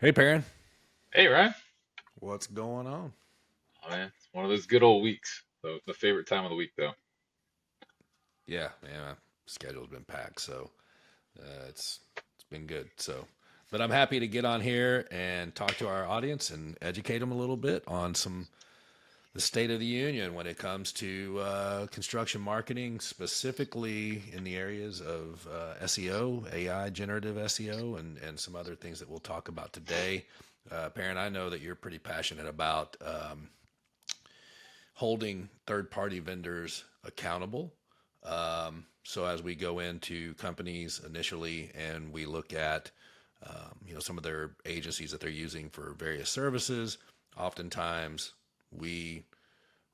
Hey, Perrin. Hey, Ryan. What's going on? Oh, man, it's one of those good old weeks. So it's my favorite time of the week, though. Yeah, man, my schedule's been packed, so it's been good. But I'm happy to get on here and talk to our audience and educate them a little bit on the state of the union when it comes to construction marketing, specifically in the areas of SEO, AI, generative SEO, and some other things that we'll talk about today. Perrin, I know that you're pretty passionate about holding third party vendors accountable. So as we go into companies initially and we look at some of their agencies that they're using for various services, oftentimes we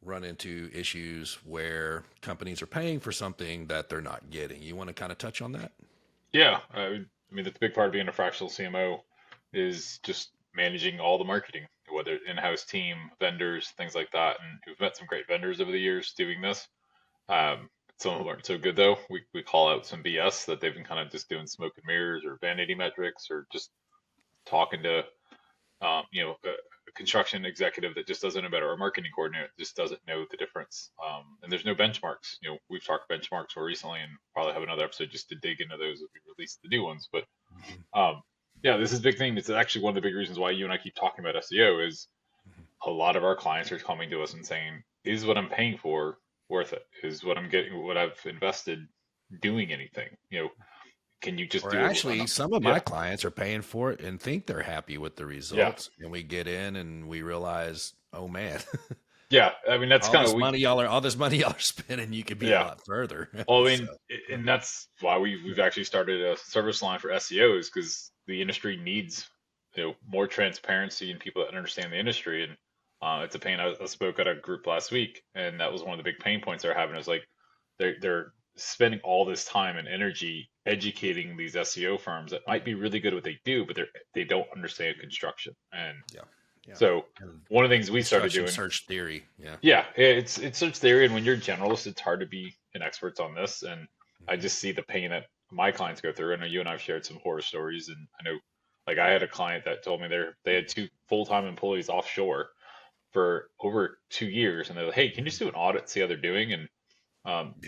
run into issues where companies are paying for something that they're not getting. You want to kind of touch on that? Yeah, I mean, that's a big part of being a fractional CMO is just managing all the marketing, whether in-house team, vendors, things like that. And we've met some great vendors over the years doing this. Some of them aren't so good, though. We call out some BS that they've been kind of just doing smoke and mirrors or vanity metrics or just talking to a construction executive that just doesn't know better, or a marketing coordinator that just doesn't know the difference. And there's no benchmarks. We've talked benchmarks more recently, and probably have another episode just to dig into those if we release the new ones. But Mm-hmm. yeah, this is a big thing. It's actually one of the big reasons why you and I keep talking about SEO is a lot of our clients are coming to us and saying, "Is what I'm paying for worth it? Is what I'm getting, what I've invested, doing anything? Can you just Or do it on actually, a some of my yeah, clients are paying for it and think they're happy with the yeah, results. And we get in and we realize, oh man, yeah." I mean, that's kind of we all this money y'all are spending, you could be a yeah. lot further. Well, I So mean, and that's why we've actually started a service line for SEOs because the industry needs more transparency and people that understand the industry. And it's a pain. I spoke at a group last week, and that was one of the big pain points they're having is like they're spending all this time and energy educating these SEO firms that might be really good at what they do, but they don't understand construction. And yeah, yeah. so And one of the things we started construction doing, search theory. Yeah. yeah, it's search theory, and when you're a generalist, it's hard to be an expert on this. And I Hmm. just see the pain that my clients go through. I know you and I've shared some horror stories, and I know, like, I had a client that told me they had two full-time employees offshore for over 2 years, and they're like, "Hey, can you just do an audit, see how they're doing?" And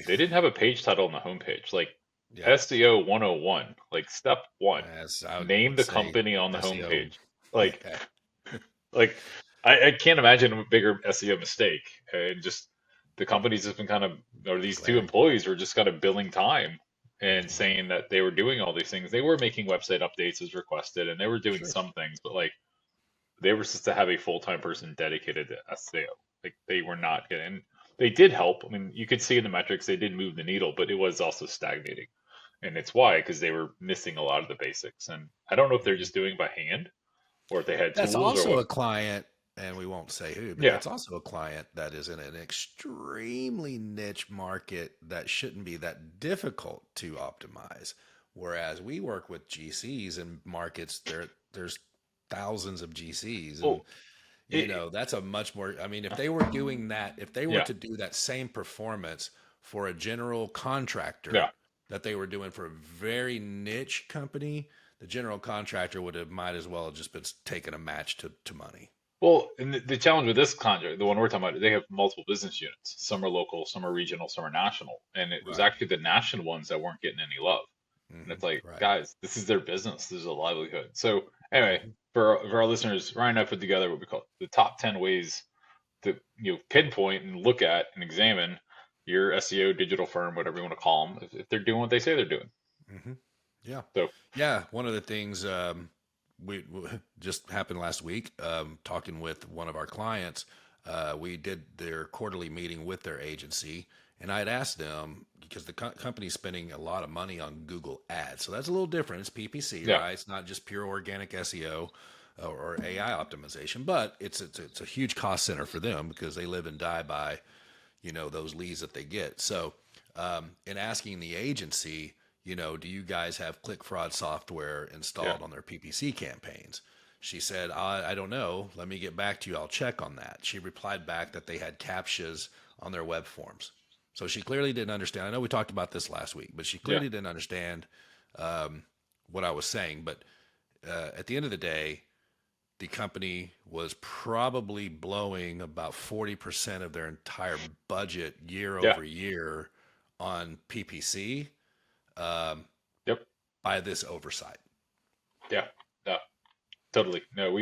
they didn't have a page title on the homepage, like Yeah. SEO 101, like step one, As I would name the say, company on the SEO. homepage, like Yeah. like I can't imagine a bigger SEO mistake. And just the companies have been kind of, or these two Glaring. employees were just kind of billing time and Hmm. saying that they were doing all these things. They were making website updates as requested, and they were doing Sure. some things, but like they were supposed to have a full-time person dedicated to SEO. Like they were not getting. They did help. I mean, you could see in the metrics they did move the needle, but it was also stagnating, and it's why because they were missing a lot of the basics. And I don't know if they're Hmm. just doing by hand or if they had That's tools or also what. a client, and we won't say who, but Yeah, that's also a client that is in an extremely niche market that shouldn't be that difficult to optimize. Whereas we work with GCs and markets, there's thousands of GCs, and well, it, that's a much more. I mean, if they were doing that, if they were yeah, to do that same performance for a general yeah. contractor that they were doing for a very niche company, the general contractor would have might as well have just been taking a match to money. Well, and the challenge with this contract, the one we're talking about, they have multiple business units. Some are local, some are regional, some are national. And it was Right. actually the national ones that weren't getting any love. And Hmm. it's like, Right. guys, this is their business. This is a livelihood. So anyway, Hmm. for our listeners, Ryan and I put together what we call the top 10 ways to pinpoint and look at and examine your SEO digital firm, whatever you want to call them, if they're doing what they say they're doing. Hmm. Yeah. So Yeah. One of the things just happened last week, talking with one of our clients, we did their quarterly meeting with their agency, and I had asked them because the company's spending a lot of money on Google Ads, so that's a little different. It's PPC, yeah, right? It's not just pure organic SEO or AI optimization, but it's a huge cost center for them because they live and die by those leads that they get. So, in asking the agency, do you guys have click fraud software yeah, installed on their PPC campaigns? She said, I don't know. Let me get back to you. I'll check on that. She replied back that they had CAPTCHAs on their web forms. So she clearly didn't understand. I know we talked about this last week, but she yeah, clearly didn't understand um, what I was saying. But at the end of the day, the company was probably blowing about 40% of their entire budget year Yeah. over year on PPC um, Yep. by this oversight. Yeah. No, totally. No,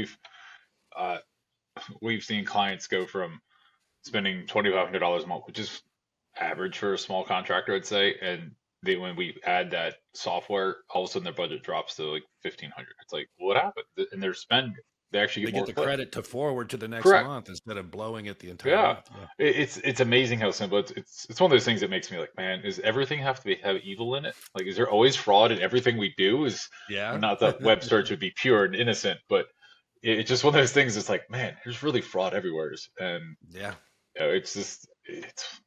uh, we've seen clients go from spending $2,500 a month, which is average for a small contractor, I'd say, and when we add that software, all of a sudden their budget drops to like 1,500. It's like, what happened? And their spend, they actually They get get more the clicks. credit to forward to the next Correct. month instead of blowing it the entire Yeah. month. Yeah. It's amazing how simple it's one of those things that makes me like, man, is everything have to have evil in it? Like, is there always fraud in everything we do? Is Yeah. not that web search would be pure and innocent, but it's just one of those things. It's like, man, there's really fraud everywhere, and Yeah. it's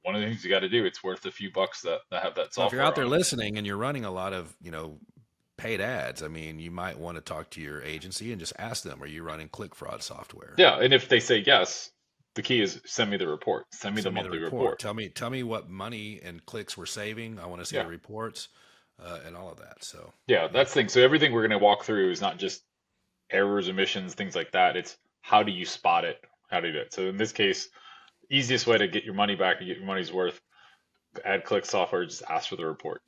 one of the things you got to do. It's worth a few bucks that have that So if you're out software there on it. listening and you're running a lot of, paid ads, I mean, you might want to talk to your agency and just ask them, are you running click fraud software? Yeah, and if they say yes, the key is send me the report. Send me the Send me the monthly report. report. Tell me what money and clicks we're saving. I want to see Yeah, the reports and all of that. So, yeah, yeah. that's the thing. So everything we're going to walk through is not just errors, emissions, things like that. It's how do you spot it? How do you do it? So in this case, easiest way to get your money back and get your money's worth, add click software, just ask for the report.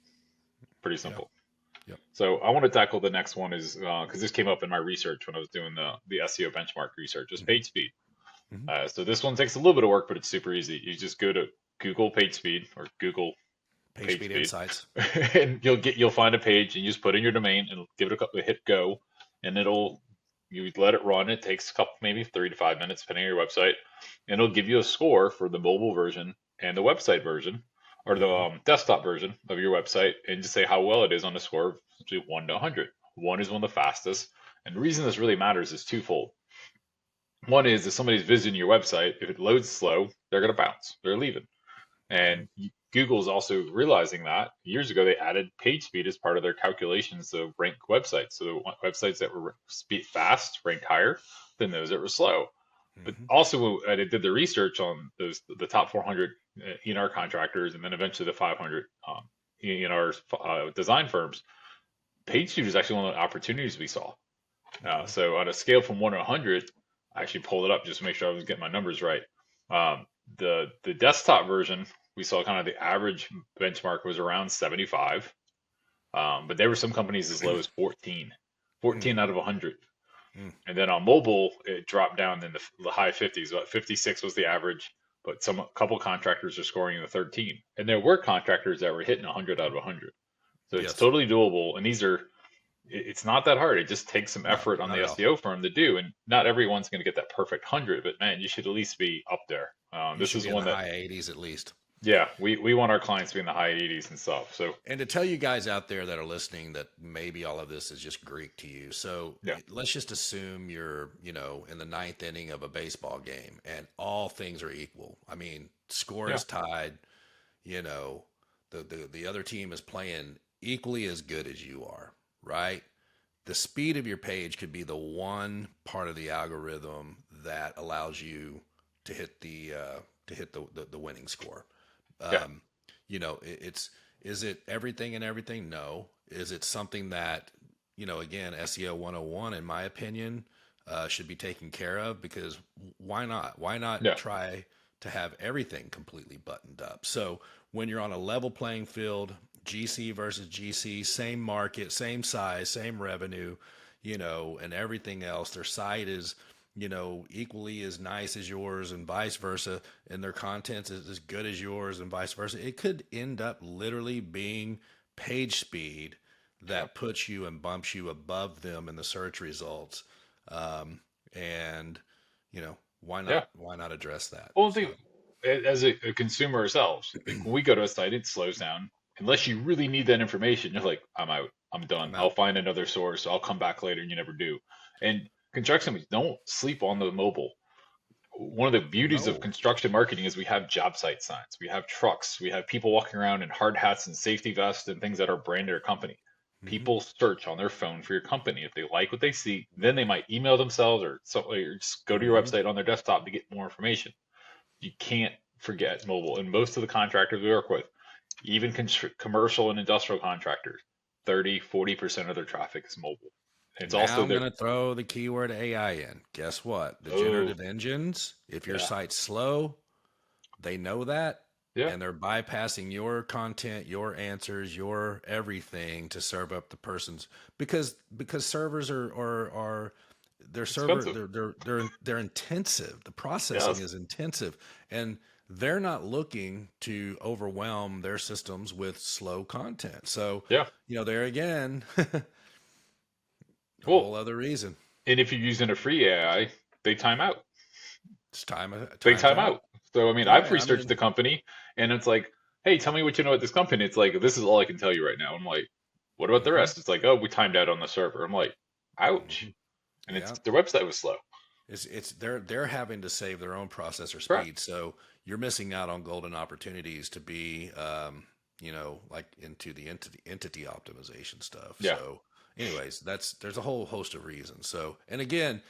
Pretty Yeah. simple. Yep. So I want to tackle the next one is because this came up in my research when I was doing the SEO benchmark research, is Hmm. page speed. Hmm. So this one takes a little bit of work, but it's super easy. You just go to Google page speed or Google Page page speed speed, insights. and you'll find a page, and you just put in your domain and give it a couple, hit go, and you let it run. It takes a couple, maybe 3 to 5 minutes, depending on your website, and it'll give you a score for the mobile version and the website version, or the Hmm. desktop version of your website, and just say how well it is on a score of 1 to 100. One is one of the fastest, and the reason this really matters is twofold. One is if somebody's visiting your website, if it loads slow, they're going to bounce. They're leaving. Hmm. And Google's also realizing that years ago they added page speed as part of their calculations to rank websites. So the websites that were speed fast ranked higher than those that were slow. But Hmm. also, when I did the research on the top 400 ENR contractors, and then eventually the 500 ENR design firms. Page speed is actually one of the opportunities we saw. Hmm. So on a scale from 1 to 100, I actually pulled it up just to make sure I was getting my numbers right. The desktop version, we saw kind of the average benchmark was around 75, but there were some companies as low as 14, Hmm. 14 out of 100. Hmm. And then on mobile, it dropped down in the high 50s. About 56 was the average, but a couple contractors are scoring in the 13. And there were contractors that were hitting 100 out of 100. So it's Yes. totally doable. And it's not that hard. It just takes some No, effort on not the at all. SEO firm to do, and not everyone's going to get that perfect 100. But man, you should at least be up there. You This should is be in one the that, high 80s at least. yeah, we want our clients to be in the high 80s and stuff. So And to tell you guys out there that are listening that maybe all of this is just Greek to you. So yeah, let's just assume you're, in the ninth inning of a baseball game and all things are equal. I mean, score yeah, is tied, you know, the other team is playing equally as good as you are, right? The speed of your page could be the one part of the algorithm that allows you to hit the winning score. yeah, Um, it's is it everything and everything? No. Is it something that again, SEO 101, in my opinion, should be taken care of? Because why not? Why not yeah, try to have everything completely buttoned up? So when you're on a level playing field, GC versus GC, same market, same size, same revenue, and everything else, their site is equally as nice as yours and vice versa, and their content is as good as yours and vice versa. It could end up literally being page speed yeah, that puts you and bumps you above them in the search results. And why yeah. not? Why not address that? Well, So as a consumer ourselves, like when we go to a site, it slows down. Unless you really need that information, you're like, I'm out, I'm done. I'm I'll out. find another source. I'll come back later, and you never do. And construction companies don't sleep on the mobile. One of the beauties of No. construction marketing is we have job site signs, we have trucks, we have people walking around in hard hats and safety vests and things that are branded our company. Hmm. People search on their phone for your company. If they like what they see, then they might email themselves or just go to your Hmm. website on their desktop to get more information. You can't forget mobile. And most of the contractors we work with, even commercial and industrial contractors, 30, 40% of their traffic is mobile. It's Now also I'm the going to throw the keyword AI in. Guess what? The oh generative engines, if your yeah site's slow, they know that, yeah and they're bypassing your content, your answers, your everything to serve up the person's because servers are their server expensive. they're intensive. The processing Yes. is intensive, and they're not looking to overwhelm their systems with slow content. So, Yeah. there again, a Well, whole other reason. and if you're using a free AI, they time out. It's They time's time out. out. So I mean, I've Yeah, I researched mean, the company, and it's like, hey, tell me what you know about this company. It's like this is all I can tell you right now. I'm like, what about the hmm rest? It's like, oh, we timed out on the server. I'm like, hmm ouch. And it's yeah. their website was slow. It's they're having to save their own processor Correct. speed, so you're missing out on golden opportunities to be, like into the entity optimization stuff. Yeah. So, anyways, there's a whole host of reasons. So, and again,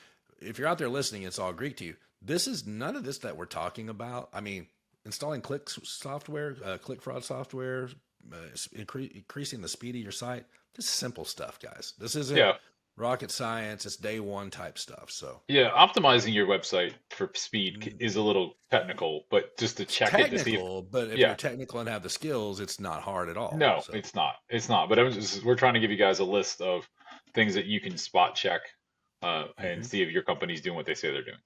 if you're out there listening, it's all Greek to you. This is none of this that we're talking about. I mean, installing click fraud software, increasing the speed of your site. This is simple stuff, guys. This isn't Yeah. rocket science. It's day one type stuff. So. Yeah. Optimizing your website for speed is a little technical, but just to It's check it to see if, technical, but if you're yeah. technical and have the skills, it's not hard at all. No, So, it's not. It's not. But we're trying to give you guys a list of things that you can spot check and hmm see if your company's doing what they say they're doing.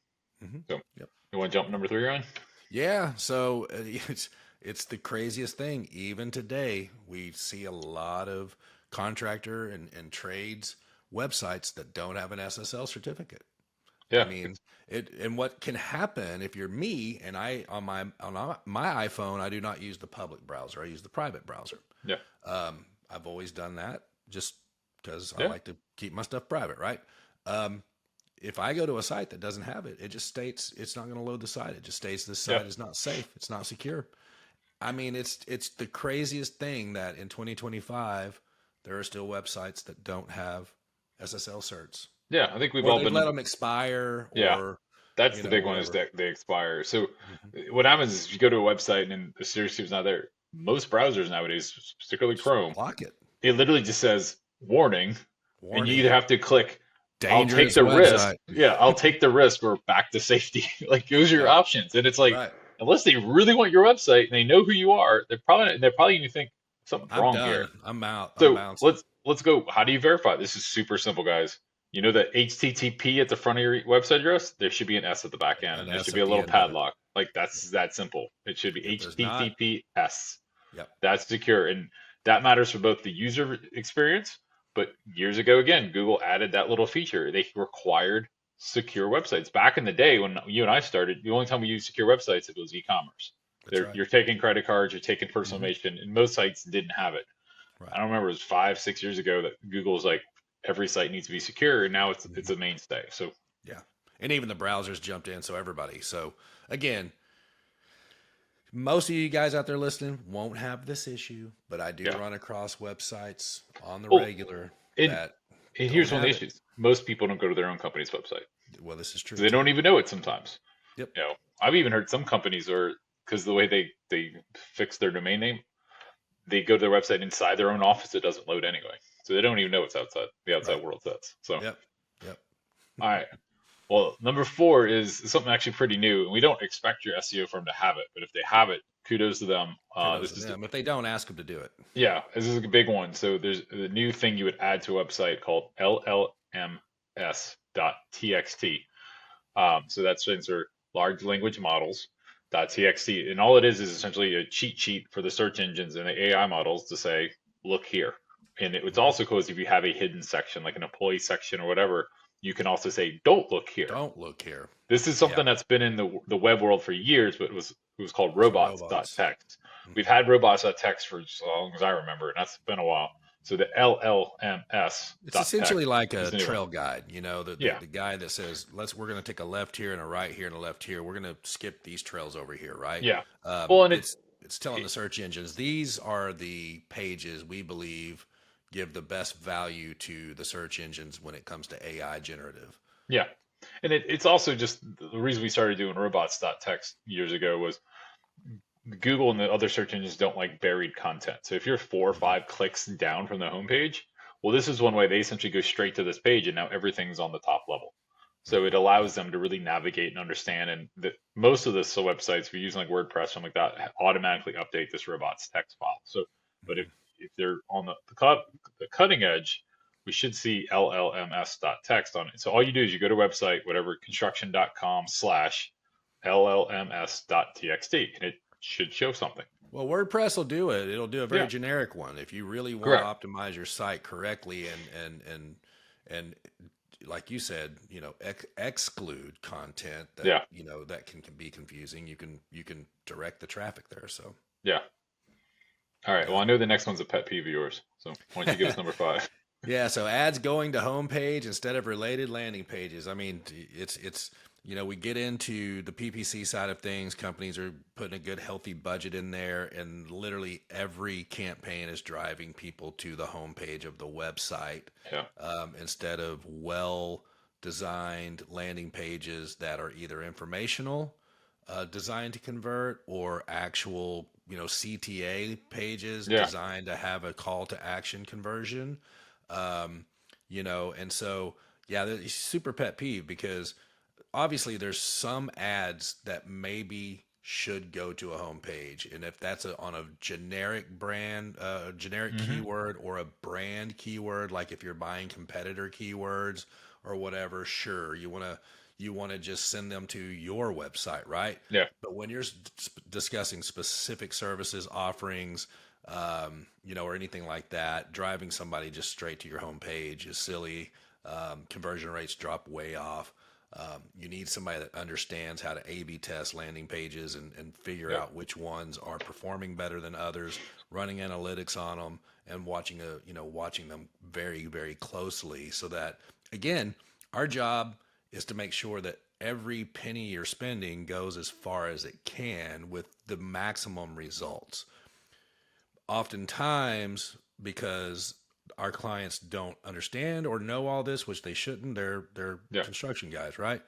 hmm So, yep, you want to jump number three, Ryan? yeah. So it's the craziest thing. Even today, we see a lot of contractor and trades websites that don't have an SSL certificate. I Yeah. mean, it and what can happen if you're me and I on my iPhone, I do not use the public browser. I use the private browser. Yeah. I've always done that just because I Yeah. like to keep my stuff private, right? Um, if I go to a site that doesn't have it, it just states it's not going to load the site. It just states this Yeah. site is not safe. It's not secure. I mean, it's the craziest thing that in 2025 there are still websites that don't have SSL certs, Yeah. I think we've or all they've let been, them expire, yeah, or that's the big one is whatever. that they expire. So, hmm what happens is if you go to a website and the security is not there, most browsers nowadays, particularly Just Chrome, block it. it literally just says warning, and you either Warning: have to click I'll take dangerous the risk. website. Yeah, I'll take the risk or back to safety. Like those are your Yep. options. And it's like Right. unless they really want your website and they know who you are, they're probably going to think something's I'm wrong here. done. I'm out. I'm So bouncing. let's go. How do you verify? This is super simple, guys. You know that HTTP at the front of your website address, there should be an S at the back end, An and there S should be at a the little end of it. padlock. Like Yep. that's that simple. It should be If there's not, HTTPS. yep. That's secure, and that matters for both the user experience. But years ago, again, Google added that little feature. They required secure websites. Back in the day when you and I started, the only time we used secure websites it was e-commerce. That's right. You're taking credit cards, you're taking personal hmm information, and most sites didn't have it. I Right. don't remember, it was 5, 6 years ago that Google was like, every site needs to be secure, and now it's hmm a mainstay. So Yeah. And even the browsers jumped in, so everybody. So again, most of you guys out there listening won't have this issue, but I do yeah. run across websites on the Oh, regular and that and don't here's one of the have it. issues: most people don't go to their own company's website, Well, this is so true they too. don't even know it sometimes. Yep. I've even heard some companies are because the way they fix their domain name, they go to their website inside their own office. It doesn't load anyway, so they don't even know what's outside the outside Right. world says. So, all Yep. Yep. right. Well, number four is something actually pretty new, and we don't expect your SEO firm to have it, but if they have it, kudos to them. Kudos This to is them. If they don't, ask them to do it. yeah, this is a big one. So there's a new thing you would add to a website called llms.txt. So that stands for large language models. .txt, and all it is essentially a cheat sheet for the search engines and the AI models to say, look here. And it's hmm also cool if you have a hidden section like an employee section or whatever, you can also say, don't look here. Don't look here. This is Yeah. something that's been in the web world for years, but it was called For robots. robots.txt. We've hmm had robots.txt for as long as I remember, and that's been a while. So the It's llms.txt essentially like is a the new one. trail guide, Yeah, the guy that says, we're going to take a left here and a right here and a left here. We're going to skip these trails over here, right? yeah. Well, and It's telling the search engines, these are the pages we believe give the best value to the search engines when it comes to AI generative. yeah, and it's also just the reason we started doing robots.txt years ago was Google and the other search engines don't like buried content. So if you're 4 or hmm 5 clicks down from the homepage, Well, this is one way they essentially go straight to this page, and now everything's on the top level. So it Mhm. allows them to really navigate and understand. And most of the websites, if you're using like WordPress, something like that, automatically update this robot's text file. So, but Mhm. if they're on the cutting edge, we should see llms.txt on it. So all you do is you go to a website, whatever, construction.com/llms.txt, and it should show something. Well, WordPress will do it. It'll do a very Yeah, generic one. If you really want to correct. optimize your site correctly and like you said, exclude content that, Yeah, that can be confusing, you can direct the traffic there. So, yeah. All right. Well, yeah. I know the next one's a pet peeve of yours. So why don't you give us number five? Yeah, so ads going to homepage instead of related landing pages. I mean, it's we get into the PPC side of things. Companies are putting a good healthy budget in there, and literally every campaign is driving people to the homepage of the website Yeah, instead of well designed landing pages that are either informational, designed to convert, or actual CTA pages yeah, designed to have a call to action conversion. um, and so yeah, it's super pet peeve because obviously there's some ads that maybe should go to a homepage, and if that's on a generic brand, generic hmm, keyword, or a brand keyword, like if you're buying competitor keywords or whatever, sure, you want to just send them to your website, right? yeah, But when you're discussing specific services offerings, or anything like that, driving somebody just straight to your homepage is silly. Conversion rates drop way off. You need somebody that understands how to A/B test landing pages and figure yeah, out which ones are performing better than others, running analytics on them, and watching them very, very closely, so that again, our job is to make sure that every penny you're spending goes as far as it can with the maximum results. Oftentimes, because our clients don't understand or know all this, which they shouldn't, they're yeah, construction guys, right?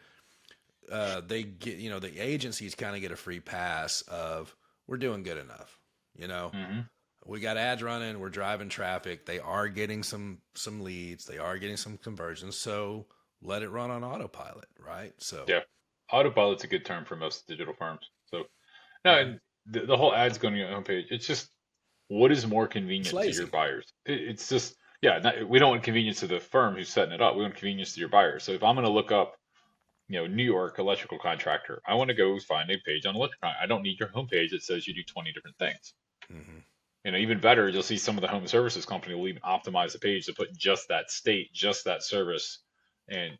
They get, the agencies kind of get a free pass of, we're doing good enough. You know, hmm, we got ads running, we're driving traffic, they are getting some leads, they are getting some conversions, so let it run on autopilot, right? So, yeah. Autopilot's a good term for most digital firms. So no, mhm. and the whole ads going to your homepage. It's just what is more It's convenient to your lazy. buyers. It's just yeah. We don't want convenience to the firm who's setting it up. We want convenience to your buyers. So if I'm going to look up, New York electrical contractor, I want to go find a page on electrical. I don't need your homepage that says you do 20 different things. Hmm. Even better, you'll see some of the home services company will even optimize the page to put just that state, just that service, and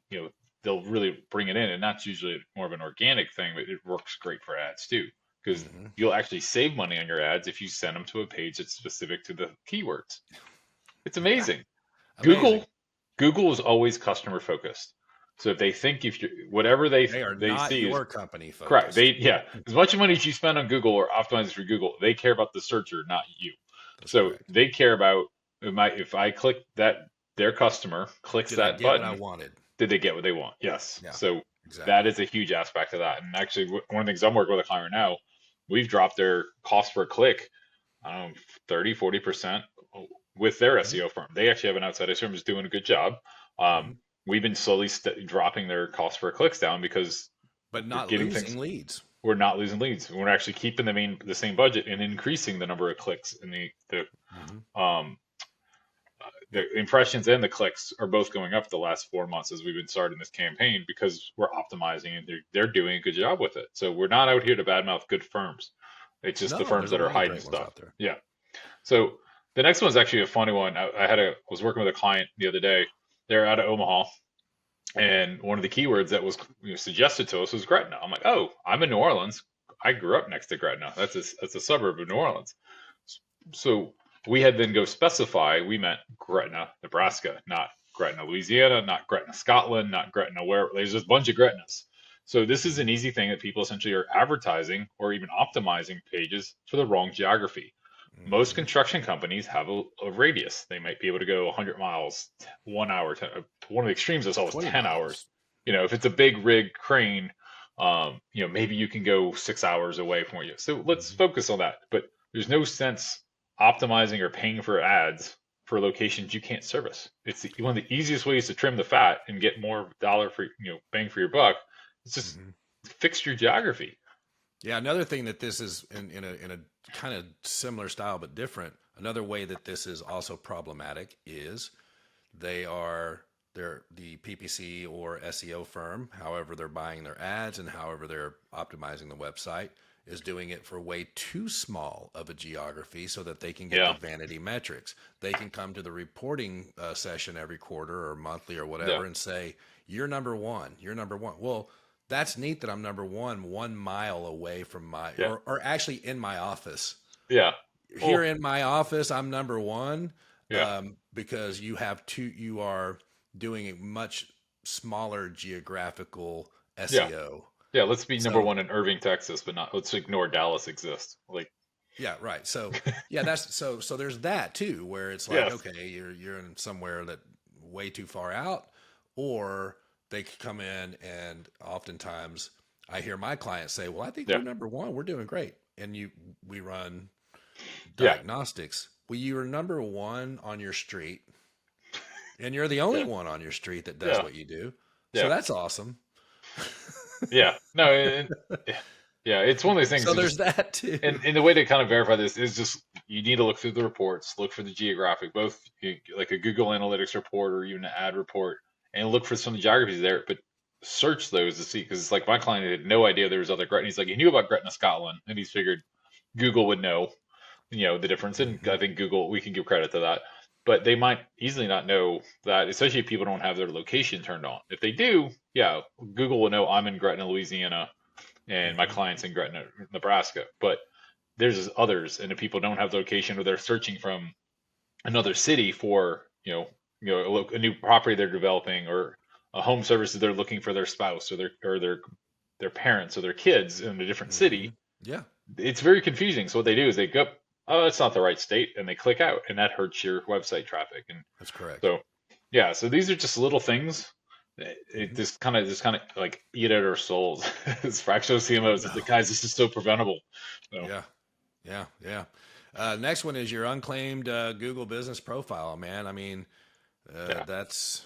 they'll really bring it in. And that's usually more of an organic thing, but it works great for ads too, because Hmm. you'll actually save money on your ads if you send them to a page that's specific to the keywords. It's amazing. Amazing. Google, Google is always customer focused. So if they think if you whatever They are they not see is your company correct, focused. as much money as you spend on Google or optimizes for Google, they care about the searcher, not you. That's So correct. they care about if I click that, their customer clicks Did I that get what I button, wanted? did they get what they want? Yes. Yeah, So that exactly. is a huge aspect of that. And actually, one of the things I'm working with a client right now, we've dropped their cost per click, I don't know, 30, 40% with their Hmm. SEO firm. They actually have an outside SEO firm who's doing a good job. Hmm. We've been slowly dropping their cost per clicks down because But we're not getting things, losing leads. we're not losing leads. We're actually keeping the same budget and increasing the number of clicks and Hmm. um, the impressions and the clicks are both going up the last 4 months as we've been starting this campaign because we're optimizing and they're doing a good job with it. So we're not out here to badmouth good firms. It's just the No, firms there's a that are lot of hiding great ones stuff. out there. Yeah. So the next one's actually a funny one. I was working with a client the other day. They're out of Omaha, and one of the keywords that was suggested to us was Gretna. I'm like, oh, I'm in New Orleans. I grew up next to Gretna. That's a suburb of New Orleans. So we had then go specify we meant Gretna, Nebraska, not Gretna, Louisiana, not Gretna, Scotland, not Gretna, where there's just a bunch of Gretnas. So this is Hmm. an easy thing that people essentially are advertising or even optimizing pages for the wrong geography. Most Hmm. construction companies have a radius. They might be able to go 100 miles, 1 hour. One of the extremes is always 20 10 hours. miles. If it's a big rig crane, maybe you can go 6 hours away from where you. So let's Hmm. focus on that. But there's no sense optimizing or paying for ads for locations you can't service. It's one of the easiest ways to trim the fat and get more dollar for bang for your buck. It's just Hmm. fix your geography. Yeah, another thing that this is in a kind of similar style but different. Another way that this is also problematic is they are they're the PPC or SEO firm, however they're buying their ads and however they're optimizing the website, is doing it for way too small of a geography so that they can get the Yeah, vanity metrics. They can come to the reporting session every quarter or monthly or yeah, whatever and say, "You're number one. You're number one." Well, that's neat that I'm number 1 mile away from my, yeah, or actually in my office. yeah. Here Oh, in my office, I'm number one, yeah, because you are doing a much smaller geographical yeah, SEO. yeah. Let's be number So one in Irving, Texas, but not. Let's ignore Dallas exists. Like, yeah, right. So yeah, so there's that too, where it's like, yes, okay, you're in somewhere that way too far out, or they could come in and oftentimes I hear my clients say, "Well, I think yeah, we're number one. We're doing great." And we run yeah, diagnostics. Well, you are number one on your street, and you're the only yeah, one on your street that does yeah, what you do. So yeah, that's awesome. yeah. No, yeah, yeah. It's one of those things. So You there's just that too. and the way to kind of verify this is just you need to look through the reports, look for the geographic, both like a Google Analytics report or even an ad report, and look for some geographies there. But search those to see because it's like my client had no idea there was other Gretna. He's like he knew about Gretna, Scotland, and he's figured Google would know, the difference. And Hmm. I think Google, we can give credit to that. But they might easily not know that, especially if people don't have their location turned on. If they do, yeah, Google will know I'm in Gretna, Louisiana, and my Hmm. client's in Gretna, Nebraska. But there's others, and if people don't have the location or they're searching from another city for a new property they're developing or a home services they're looking for their spouse or their parents or their kids in a different Hmm. city, Yeah, it's very confusing. So what they do is they go, oh, that's not the right state, and they click out, and that hurts your website traffic. And that's correct. so, yeah, so these are just little things. It Hmm. just kind of like eat at our souls as fractional I CMOs. It's know. like, guys, this is so preventable. So, Yeah, yeah, yeah. Next one is your unclaimed Google business profile, man. I mean, yeah, that's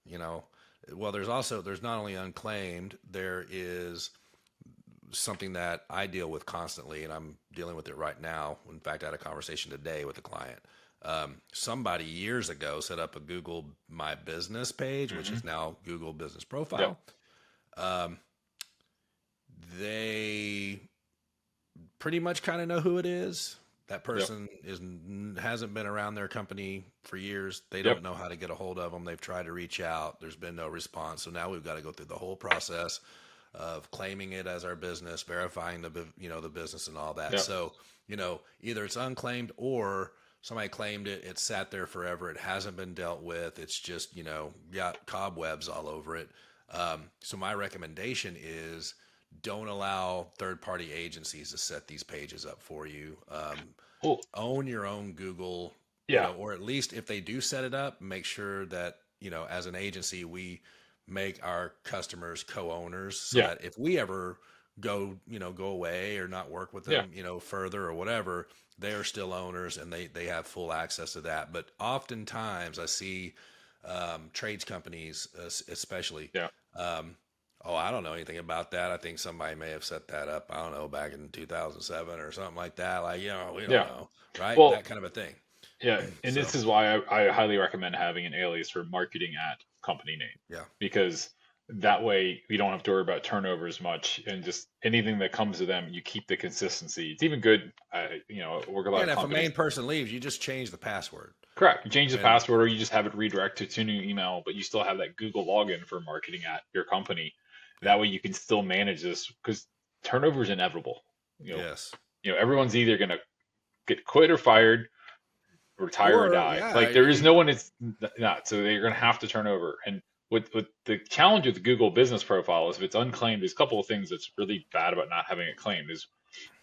you know, well, there's not only unclaimed, there is something that I deal with constantly, and I'm dealing with it right now. In fact, I had a conversation today with a client. Somebody years ago set up a Google My Business page, which hmm, is now Google Business yep, Profile. Um, they pretty much kind of know who it is. That yep, person hasn't been around their company for years. They yep, don't know how to get a hold of them. They've tried to reach out. There's been no response. So now we've got to go through the whole process of claiming it as our business, verifying the business and all that. yep, So either it's unclaimed or somebody claimed it. It's sat there forever. It hasn't been dealt with. It's just got cobwebs all over it. So my recommendation is don't allow third party agencies to set these pages up for you. cool, Own your own Google, yeah, or at least if they do set it up, make sure that, as an agency, we make our customers co-owners so yeah, that if we ever go away or not work with yeah, them, further or whatever, they are still owners and they have full access to that. But oftentimes I see trades companies, especially, yeah, um, oh, I don't know anything about that. I think somebody may have set that up. I don't know, back in 2007 or something like that. Like, we don't yeah. know, right? Well, That kind of a thing. yeah, and So, this is why I highly recommend having an alias for marketing at company name yeah. because that way we don't have to worry about turnover as much and just anything that comes to them, you keep the consistency. It's even good. I work a Yeah, lot of and if a main companies. person leaves, you just change the password. Correct. You change the And password or you just have it redirect to a new email, but you still have that Google login for marketing at your company. yeah, That way you can still manage this because turnover is inevitable. You know, yes. everyone's either gonna get quit or fired, retire or Or, die. yeah, Like there is no one it's not. So they're going to have to turn over. And with the challenge with the Google Business Profile is if it's unclaimed, there's a couple of things that's really bad about not having it claimed. Is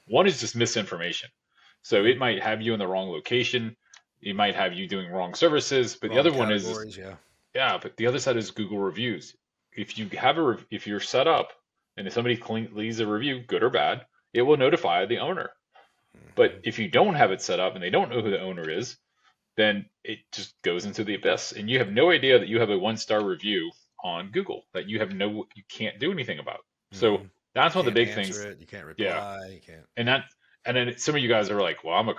one is just misinformation. So hmm it might have you in the wrong location. It might have you doing wrong services. But the wrong other one is categories. Yeah. yeah. But the other side is Google reviews. If you have if you're set up and if somebody leaves a review, good or bad, it will notify the owner. But Hmm. if you don't have it set up and they don't know who the owner is, then it just goes into the abyss, and you have no idea that you have a 1-star review on Google that you can't do anything about. So Hmm. You that's one of the can't big answer things. it. You can't Yeah, reply. You can't. and that and then some of you guys are like, well, I'm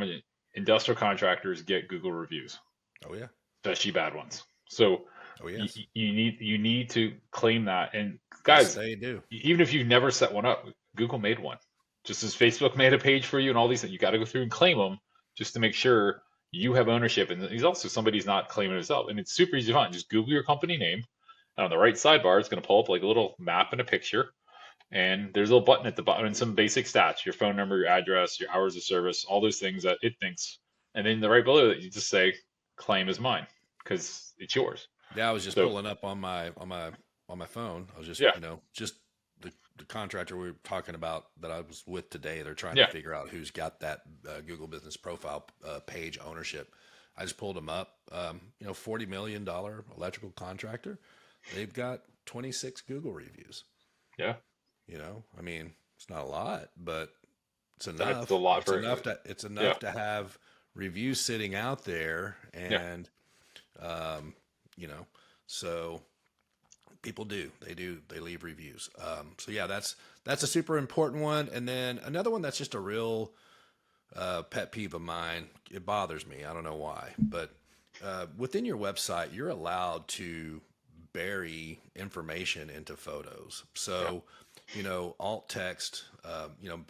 an industrial contractors get Google reviews, Oh yeah. especially bad ones. So Oh yes. you need to claim that. And Yes, guys, they do. even if you've never set one up, Google made one. Just as Facebook made a page for you and all these things, you got to go through and claim them just to make sure you have ownership. And he's also somebody's not claiming himself. And it's super easy to find. Just Google your company name. And on the right sidebar, it's going to pull up like a little map and a picture. And there's a little button at the bottom and some basic stats, your phone number, your address, your hours of service, all those things that it thinks. And then right below that, you just say, claim is mine because it's yours. Yeah, I was just So, pulling up on my phone. I was just, yeah, just the contractor we were talking about that I was with today. They're trying to yeah, figure out who's got that Google Business Profile page ownership. I just pulled them up. $40 million electrical contractor. They've got 26 Google reviews. yeah. I mean, it's not a lot, but it's That's a enough. lot It's for, enough to it's yeah, enough to have reviews sitting out there, yeah. and um, you know, so people they leave reviews. So yeah, that's a super important one. And then another one that's just a real pet peeve of mine. It bothers me. I don't know why, but within your website, you're allowed to bury information into photos. Yeah. So, alt text,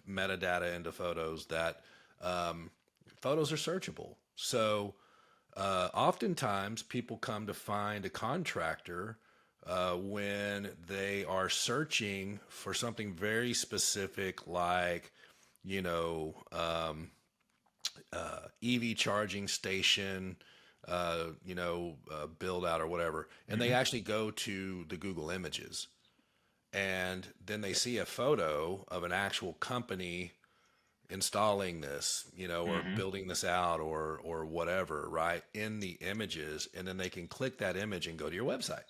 metadata into photos that photos are searchable. So, oftentimes people come to find a contractor when they are searching for something very specific, like, you know, EV charging station, build out or whatever. And they Hmm. actually go to the Google images, and then they see a photo of an actual company installing this, or Hmm. building this out or whatever, right, in the images, and then they can click that image and go to your website.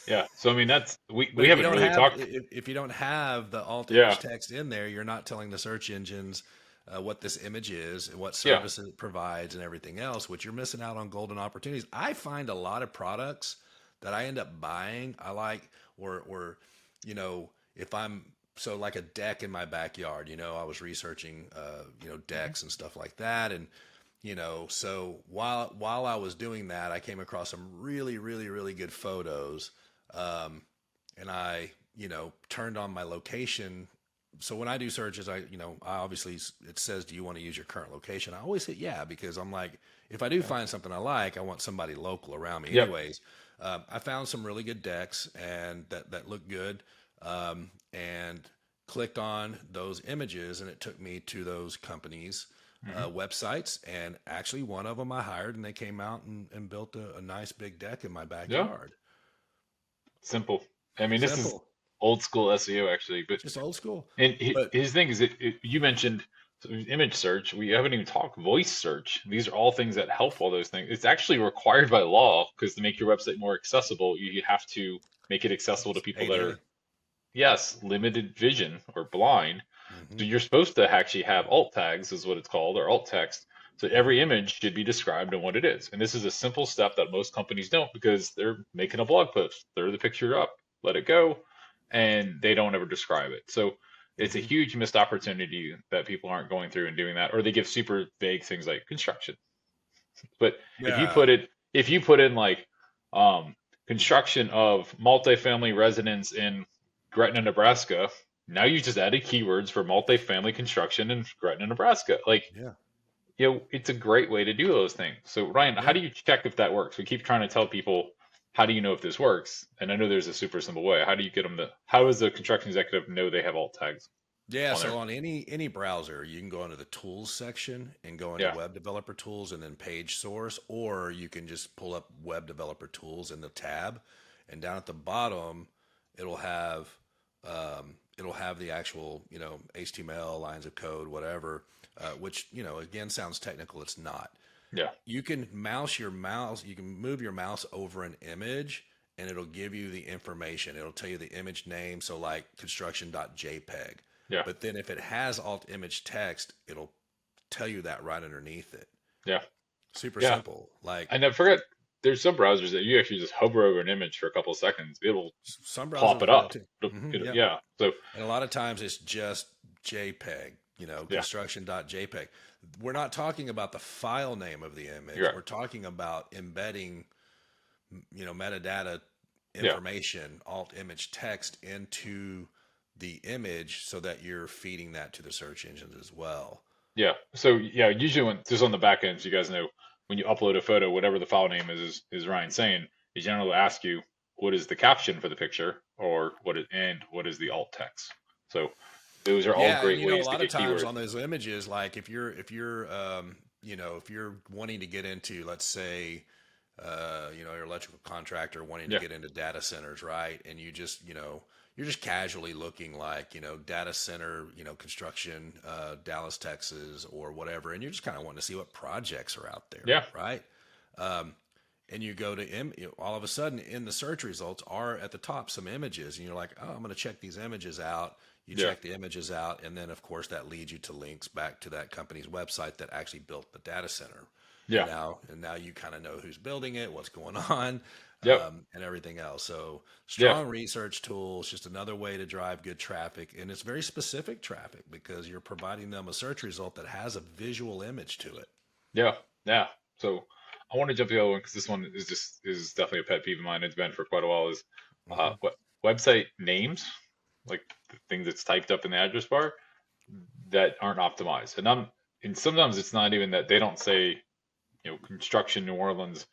Yeah. So I mean, that's But we haven't really talked. if you don't have the alt Yeah. image text in there, you're not telling the search engines what this image is and what Yeah. services it provides and everything else, which you're missing out on golden opportunities. I find a lot of products that I end up buying, I like, or if I'm so like a deck in my backyard, I was researching, Hmm. decks and stuff like that, and so while I was doing that, I came across some really, really, really good photos, um, and I, turned on my location. So when I do searches, I obviously, it says, "Do you want to use your current location?" I always hit yeah, because I'm like, if I do Yeah. find something I like, I want somebody local around me. Yep. Anyways, I found some really good decks and that looked good, and clicked on those images, and it took me to those companies' Hmm. websites. And actually, one of them I hired, and they came out and built a nice big deck in my Yeah. backyard. Simple. I mean, this is Simple, old school SEO actually, but just old school. and But his thing is you mentioned image search. We haven't even talked voice search. These are all things that help all those things. It's actually required by law because to make your website more accessible, you have to make it accessible to it's people that are, ADA. yes, limited vision or blind. Hmm. So you're supposed to actually have alt tags, is what it's called, or alt text. So Hmm. every image should be described in what it is. And this is a simple step that most companies don't because they're making a blog post, throw the picture up, let it go, and they don't ever describe it. So it's a Hmm. huge missed opportunity that people aren't going through and doing that, or they give super vague things like construction. But Yeah. if you put in like um, construction of multifamily residence in Gretna, Nebraska, now you just added keywords for multifamily construction in Gretna, Nebraska. Like, Yeah. it's a great way to do those things. So Ryan, how Yeah. do you check if that works? We keep trying to tell people, how do you know if this works? And I know there's a super simple way. How do you get them to? How does the construction executive know they have alt tags Yeah, on there? so on any browser, you can go into the tools section and go into Yeah, web developer tools and then page source, or you can just pull up web developer tools in the tab, and down at the bottom, it'll have the actual, HTML, lines of code, whatever, which, again, sounds technical. It's not. yeah, You can move your mouse over an image, and it'll give you the information. It'll tell you the image name, so like construction.jpg. yeah, But then if it has alt image text, it'll tell you that right underneath it. yeah. super Yeah. simple. Like And I forget, there's some browsers that you actually just hover over an image for a couple of seconds. It'll some plop browsers it do that up. too. Yeah. Yeah. So, And a lot of times it's just JPEG, yeah, construction.jpg. We're not talking about the file name of the you're image. right. We're talking about embedding, metadata Yeah. information, alt image text into the image so that you're feeding that to the search engines as well. Yeah. So, yeah, usually when just on the back end, so you guys know, when you upload a photo, whatever the file name is Ryan saying, it generally will ask you what is the caption for the picture or what is the alt text. So those are all Yeah, and great a ways to lot of get times keywords. on those images, like if you're wanting to get into, let's say, your electrical contractor wanting to Yeah. get into data centers, right? And you're just casually looking like, data center, construction, Dallas, Texas, or whatever, and you're just kind of wanting to see what projects are out there, Yeah. right? Um, and you go to all of a sudden in the search results are at the top some images, and you're like, oh, I'm going to check these images out. You Yeah. check the images out, and then of course that leads you to links back to that company's website that actually built the data center. And Yeah. now you kind of know who's building it, what's going on, Yep. and everything else. So Yeah. strong research tools, just another way to drive good traffic, and it's very specific traffic because you're providing them a search result that has a visual image to it. Yeah. Yeah. So I want to jump to the other one because this one is definitely a pet peeve of mine. It's been for quite a while. Is Hmm. what website names, like the thing that's typed up in the address bar, that aren't optimized. And sometimes it's not even that they don't say, construction New Orleans,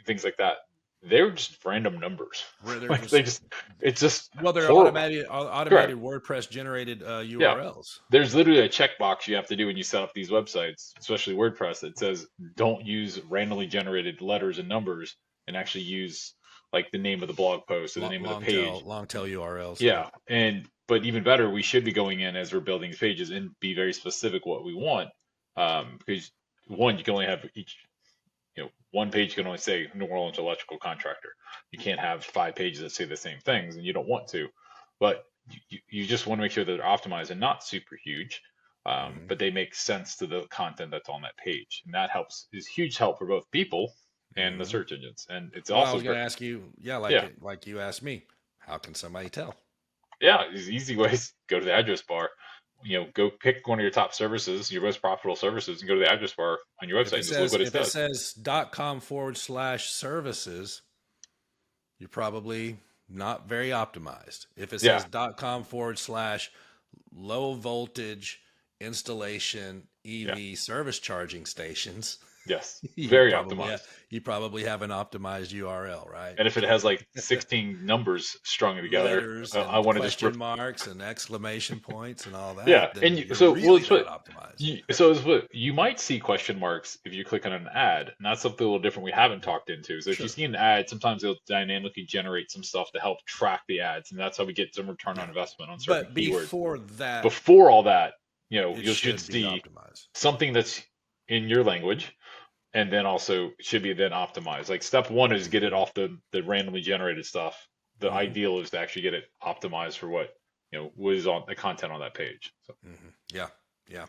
things like that. They're just random numbers. Where they're Like just it's just Well, they're horrible. automated Correct. WordPress generated Yeah. URLs. There's literally a checkbox you have to do when you set up these websites, especially WordPress, that says don't use randomly generated letters and numbers and actually use like the name of the blog post or the name of the page. Long tail URLs. Yeah. Yeah. But even better, we should be going in as we're building these pages and be very specific what we want. Because one, you can only have each, one page can only say New Orleans electrical contractor. You can't have 5 pages that say the same things, and you don't want to. But you just want to make sure that they're optimized and not super huge, Hmm. but they make sense to the content that's on that page, and that helps is huge help for both people and the Hmm. search engines. And it's Well, I also was going great. to ask you, yeah, Yeah, like you asked me, how can somebody tell? yeah. These easy ways. Go to the address bar. Go pick one of your top services, your most profitable services, and go to the address bar on your website and just look what it If it says. says .com/services, you're probably not very optimized. If it Yeah. says .com/low voltage installation Yeah. EV service charging stations, Yes. you Very probably optimized. you probably have an optimized URL, right? And if it has like 16 numbers strung together, Letters I and want to just question rip. marks and exclamation points and all Yeah. that, And then you're so, well, really it's not what optimized. you might see question marks if you click on an ad, and that's something a little different we haven't talked into. So if you Sure. see an ad, sometimes it'll dynamically generate some stuff to help track the ads, and that's how we get some return on Yeah. investment on certain But keywords. before that, Before all that, it you should should be see optimized. something that's in your language, and then also should be then optimized. Like step one is get it Hmm. off the randomly generated stuff. The Hmm. ideal is to actually get it optimized for what is on the content on that page. So Hmm. Yeah. Yeah.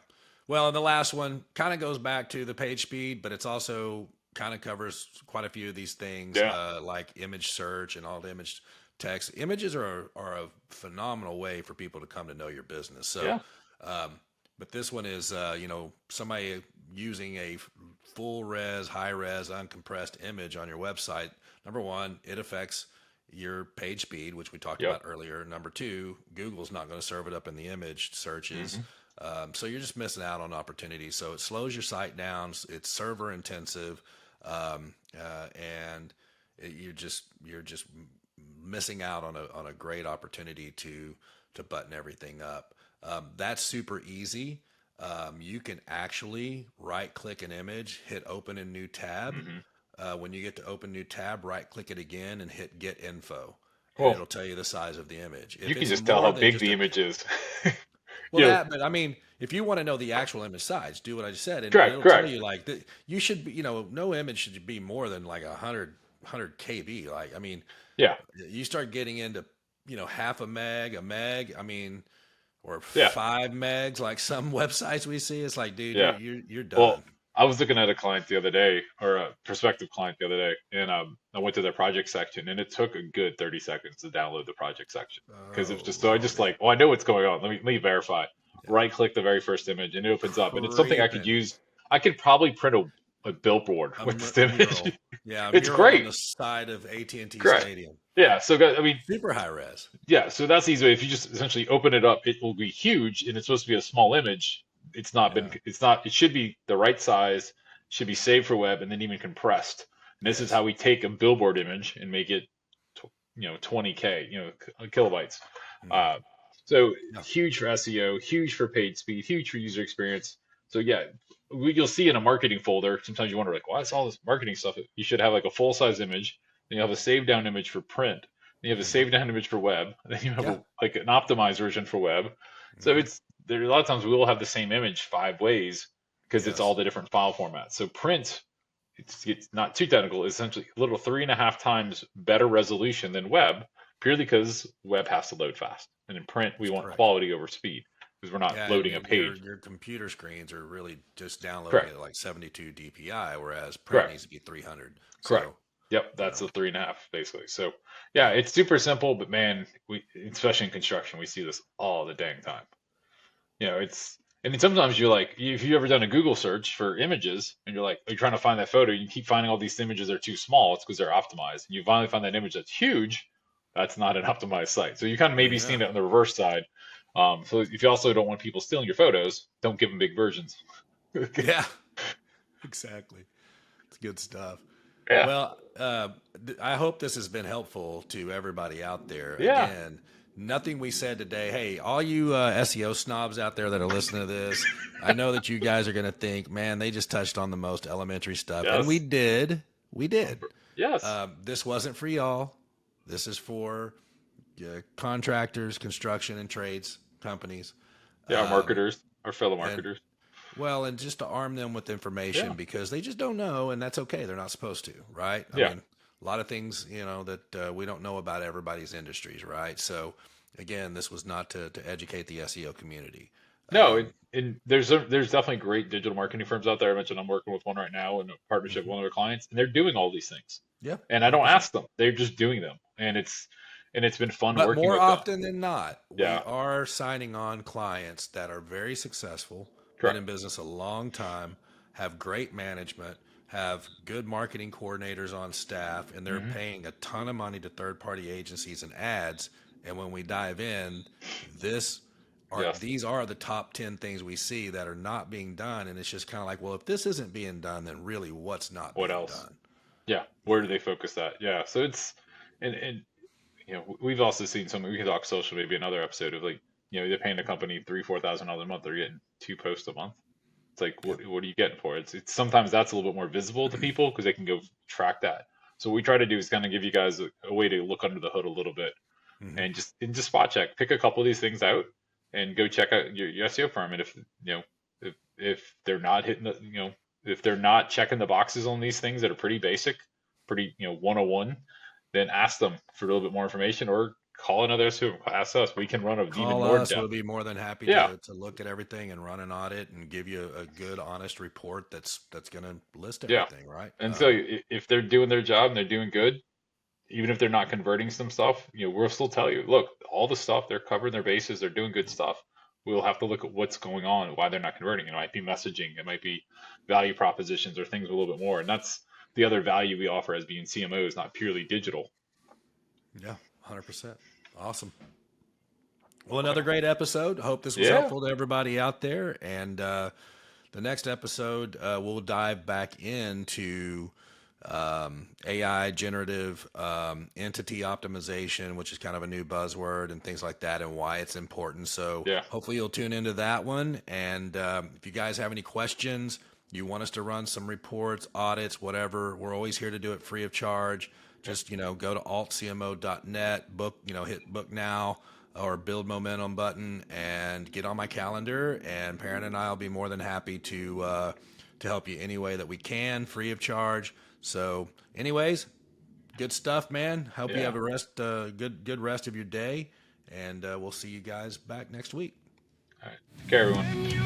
Well, and the last one kind of goes back to the page speed, but it's also kind of covers quite a few of these things, yeah, like image search and all the image text. Images are a phenomenal way for people to come to know your business. So, yeah, um, but this one is, somebody using a full res, high res, uncompressed image on your website. Number one, it affects your page speed, which we talked yep, about earlier. Number two, Google's not going to serve it up in the image searches. hmm, So you're just missing out on opportunities. So it slows your site down. It's server intensive, and you're just missing out on a great opportunity to button everything up. That's super easy. You can actually right click an image, hit open in new tab. hmm. When you get to open new tab, right click it again and hit get info, and Well, it'll tell you the size of the image. you If can it's just tell more how than big just the a image is. well, you know, but I mean, if you want to know the actual image size, do what I just said, and correct, it'll tell correct. you like you should be, no image should be more than like 100 KB. Like, I mean, Yeah, you start getting into, half a meg, I mean, or yeah, 5 megs, like some websites we see, it's like, dude, yeah. you're Well, done. I was looking at a client the other day, or a prospective client the other day, and I went to their project section, and it took a good 30 seconds to download the project section because it's Oh, just so I just Lordy. like, oh, I know what's going on. Let me verify. Yeah. Right click the very first image, and it opens up, and it's something I could Creeping. use. I could probably print a billboard with this A image. mural. Yeah, a It's mural on great. the side of AT&T Correct. Stadium. Yeah. So I mean, Super high res. yeah, so that's the easy way. If you just essentially open it up, it will be huge, and it's supposed to be a small image. Yeah. It should be the right size, should be saved for web, and then even compressed. And this is Yes. how we take a billboard image and make it, 20K, kilobytes. Mm. Uh, so Yeah. huge for SEO, huge for paid speed, huge for user experience. So yeah, you'll see in a marketing folder, sometimes you wonder like, why is all this marketing stuff? You should have like a full size image, then you have a saved down image for print, then you have a Hmm. saved down image for web, and then you have Yeah. like an optimized version for web. So Hmm. it's there a lot of times we will have the same image 5 ways because it's all Yes. the different file formats. So print, it's not too technical. It's essentially a little 3.5 times better resolution than web, purely because web has to load fast, and in print we That's want correct. quality over speed because we're not Yeah, and loading a your page. your computer screens are really just downloading Correct. at like 72 DPI, whereas print Correct. needs to be 300. Correct. So, Yep, you that's know, the 3.5 basically. So yeah, yeah, it's super simple, but man, we especially in construction, we see this all the dang time. It's and then sometimes you're like, if you've ever done a Google search for images and you're like, you're trying to find that photo, you keep finding all these images that are too small. It's because they're optimized. And you finally find that image that's huge. That's not an optimized site. So you kind of maybe yeah, seen it on the reverse side. So if you also don't want people stealing your photos, don't give them big versions. yeah, exactly. It's good stuff. Yeah. Well, I hope this has been helpful to everybody out there. Yeah. Again, nothing we said today. Hey, all you SEO snobs out there that are listening to this, I know that you guys are going to think, man, they just touched on the most elementary stuff. And we Yes. did. We did. Yes. This wasn't for y'all. This is for contractors, construction and trades companies. Yeah. Our marketers, our fellow And marketers. well, and just to arm them with information Yeah. because they just don't know, and that's okay. They're not supposed to, right? I Yeah. mean, a lot of things, that we don't know about everybody's industries, right? So, again, this was not to educate the SEO community. No, Um, and there's definitely great digital marketing firms out there. I mentioned I'm working with one right now in a partnership with mhm. one of their clients, and they're doing all these things. Yeah, And I don't 100%. ask them; they're just doing them, and it's been fun But working more with them. often than not, we Yeah, are signing on clients that are very successful, been correct. in business a long time, have great management, have good marketing coordinators on staff, and they're Hmm. paying a ton of money to third party agencies and ads. And when we dive in, this Yes. these are the top 10 things we see that are not being done. And it's just kind of like, well, if this isn't being done, then really what's not What being else? done? Yeah. Where do they focus that? Yeah. So and we've also seen something. We could talk social maybe another episode of like they're paying the company 3,000 to 4,000 dollars a month. They're getting two posts a month. It's like, Yep. what are you getting for it? It's sometimes that's a little bit more visible to people because they can go track that. So what we try to do is kind of give you guys a way to look under the hood a little bit Hmm. and just spot check, pick a couple of these things out, and go check out your SEO firm. And if they're not hitting if they're not checking the boxes on these things that are pretty basic, pretty 101, then ask them for a little bit more information or call another SEO. Ask us. We can run a even Call more us. We'll depth. be more than happy Yeah, to look at everything and run an audit and give you a good, honest report that's going to list yeah. everything, right? And so if they're doing their job and they're doing good, even if they're not converting some stuff, we'll still tell you, look, all the stuff they're covering their bases, they're doing good stuff. We'll have to look at what's going on, why they're not converting. It might be messaging, it might be value propositions or things a little bit more. And that's the other value we offer as being CMOs, not purely digital. Yeah, 100%. Awesome. Well, another great episode. Hope this was Yeah. helpful to everybody out there. And the next episode, we'll dive back into AI, generative entity optimization, which is kind of a new buzzword, and things like that, and why it's important. So Yeah. hopefully you'll tune into that one. And if you guys have any questions, you want us to run some reports, audits, whatever, we're always here to do it free of charge. Just go to altcmo.net, book, hit book now or build momentum button and get on my calendar. And Perrin and I will be more than happy to help you any way that we can, free of charge. So, anyways, good stuff, man. Hope you Yeah. have a good rest of your day, and we'll see you guys back next week. All right. Take care, everyone.